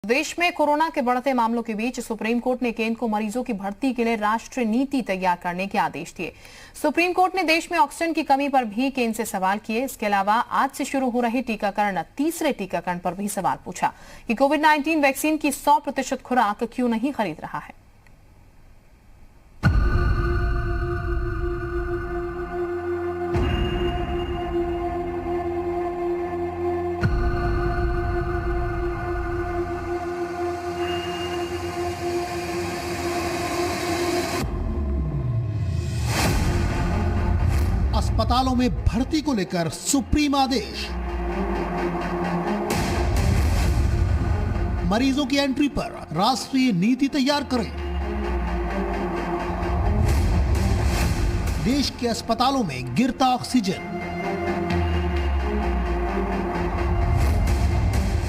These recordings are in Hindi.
देश में कोरोना के बढ़ते मामलों के बीच सुप्रीम कोर्ट ने केंद्र को मरीजों की भर्ती के लिए राष्ट्रीय नीति तैयार करने के आदेश दिए। सुप्रीम कोर्ट ने देश में ऑक्सीजन की कमी पर भी केंद्र से सवाल किए। इसके अलावा आज से शुरू हो रही टीकाकरण तीसरे टीकाकरण पर भी सवाल पूछा कि कोविड-19 वैक्सीन की 100% खुराक क्यों नहीं खरीद रहा है। अस्पतालों में भर्ती को लेकर सुप्रीम आदेश। मरीजों की एंट्री पर राष्ट्रीय नीति तैयार करें। देश के अस्पतालों में गिरता ऑक्सीजन।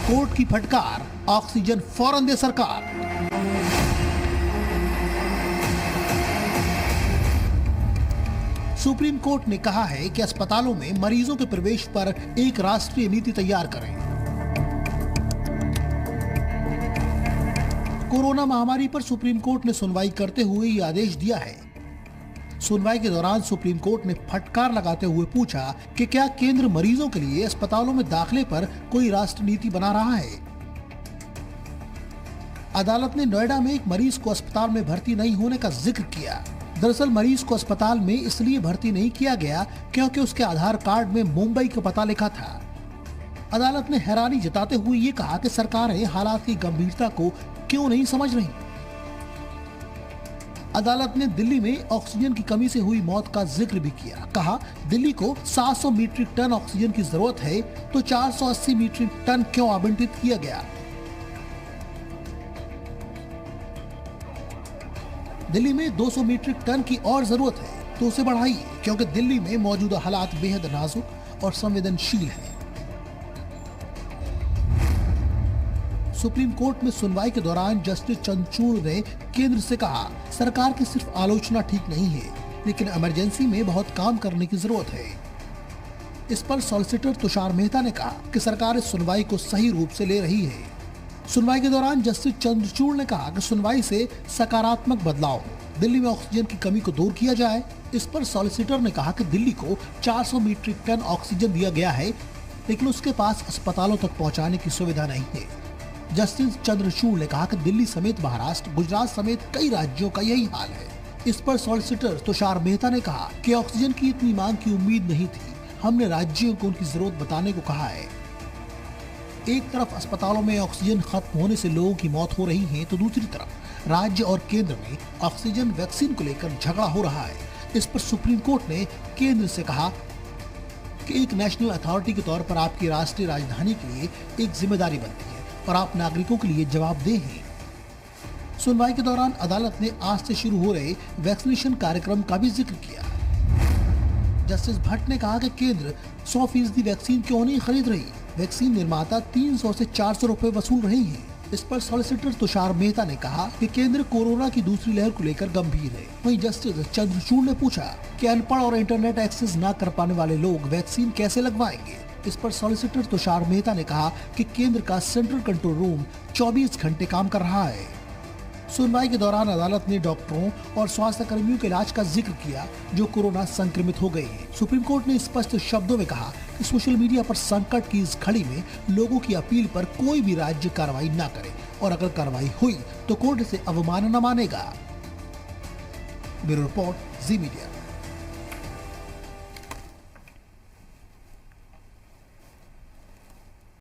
कोर्ट की फटकार, ऑक्सीजन फौरन दे सरकार। सुप्रीम कोर्ट ने कहा है कि अस्पतालों में मरीजों के प्रवेश पर एक राष्ट्रीय नीति तैयार करें। कोरोना महामारी पर सुप्रीम कोर्ट ने सुनवाई करते हुए ये आदेश दिया है। सुनवाई के दौरान सुप्रीम कोर्ट ने फटकार लगाते हुए पूछा कि क्या केंद्र मरीजों के लिए अस्पतालों में दाखिले पर कोई राष्ट्रीय नीति बना रहा है। अदालत ने नोएडा में एक मरीज को अस्पताल में भर्ती नहीं होने का जिक्र किया। दरअसल मरीज को अस्पताल में इसलिए भर्ती नहीं किया गया क्योंकि उसके आधार कार्ड में मुंबई का पता लिखा था। अदालत ने हैरानी जताते हुए ये कहा कि सरकारें हालात की गंभीरता को क्यों नहीं समझ रही। अदालत ने दिल्ली में ऑक्सीजन की कमी से हुई मौत का जिक्र भी किया। कहा दिल्ली को 700 मीट्रिक टन ऑक्सीजन की जरूरत है तो 480 मीट्रिक टन क्यों आवंटित किया गया। दिल्ली में 200 मीट्रिक टन की और जरूरत है तो उसे बढ़ाइए क्योंकि दिल्ली में मौजूदा हालात बेहद नाजुक और संवेदनशील हैं। सुप्रीम कोर्ट में सुनवाई के दौरान जस्टिस चंद्रचूड़ ने केंद्र से कहा सरकार की सिर्फ आलोचना ठीक नहीं है लेकिन इमरजेंसी में बहुत काम करने की जरूरत है। इस पर सॉलिसिटर तुषार मेहता ने कहा कि सरकार इस सुनवाई को सही रूप से ले रही है। सुनवाई के दौरान जस्टिस चंद्रचूड़ ने कहा कि सुनवाई से सकारात्मक बदलाव हो, दिल्ली में ऑक्सीजन की कमी को दूर किया जाए। इस पर सॉलिसिटर ने कहा कि दिल्ली को 400 मीट्रिक टन ऑक्सीजन दिया गया है लेकिन उसके पास अस्पतालों तक पहुंचाने की सुविधा नहीं है। जस्टिस चंद्रचूड़ ने कहा कि दिल्ली समेत महाराष्ट्र, गुजरात समेत कई राज्यों का यही हाल है। इस पर सॉलिसिटर तुषार मेहता ने कहा कि ऑक्सीजन की इतनी मांग की उम्मीद नहीं थी। हमने राज्यों को उनकी जरूरत बताने को कहा है। एक तरफ अस्पतालों में ऑक्सीजन खत्म होने से लोगों की मौत हो रही है तो दूसरी तरफ राज्य और केंद्र में ऑक्सीजन वैक्सीन को लेकर झगड़ा हो रहा है। इस पर सुप्रीम कोर्ट ने केंद्र से कहा कि एक नेशनल अथॉरिटी के तौर पर आपकी राष्ट्रीय राजधानी के लिए एक जिम्मेदारी बनती है और आप नागरिकों के लिए जवाबदेह हैं। सुनवाई के दौरान अदालत ने आज से शुरू हो रहे वैक्सीनेशन कार्यक्रम का भी जिक्र किया। जस्टिस भट्ट ने कहा कि केंद्र 100% वैक्सीन क्यों नहीं खरीद रही। वैक्सीन निर्माता 300 से 400 रुपए वसूल रही हैं। इस पर सॉलिसिटर तुषार मेहता ने कहा कि केंद्र कोरोना की दूसरी लहर को लेकर गंभीर है। वहीं जस्टिस चंद्रचूड़ ने पूछा कि अनपढ़ और इंटरनेट एक्सेस न कर पाने वाले लोग वैक्सीन कैसे लगवाएंगे। इस पर सॉलिसिटर तुषार मेहता ने कहा कि केंद्र का सेंट्रल कंट्रोल रूम 24 घंटे काम कर रहा है। सुनवाई के दौरान अदालत ने डॉक्टरों और स्वास्थ्य कर्मियों के इलाज का जिक्र किया जो कोरोना संक्रमित हो गए हैं। सुप्रीम कोर्ट ने स्पष्ट शब्दों में कहा कि सोशल मीडिया पर संकट की इस घड़ी में लोगों की अपील पर कोई भी राज्य कार्रवाई न करे और अगर कार्रवाई हुई तो कोर्ट इसे अवमानना मानेगा। ब्यूरो रिपोर्ट, जी मीडिया।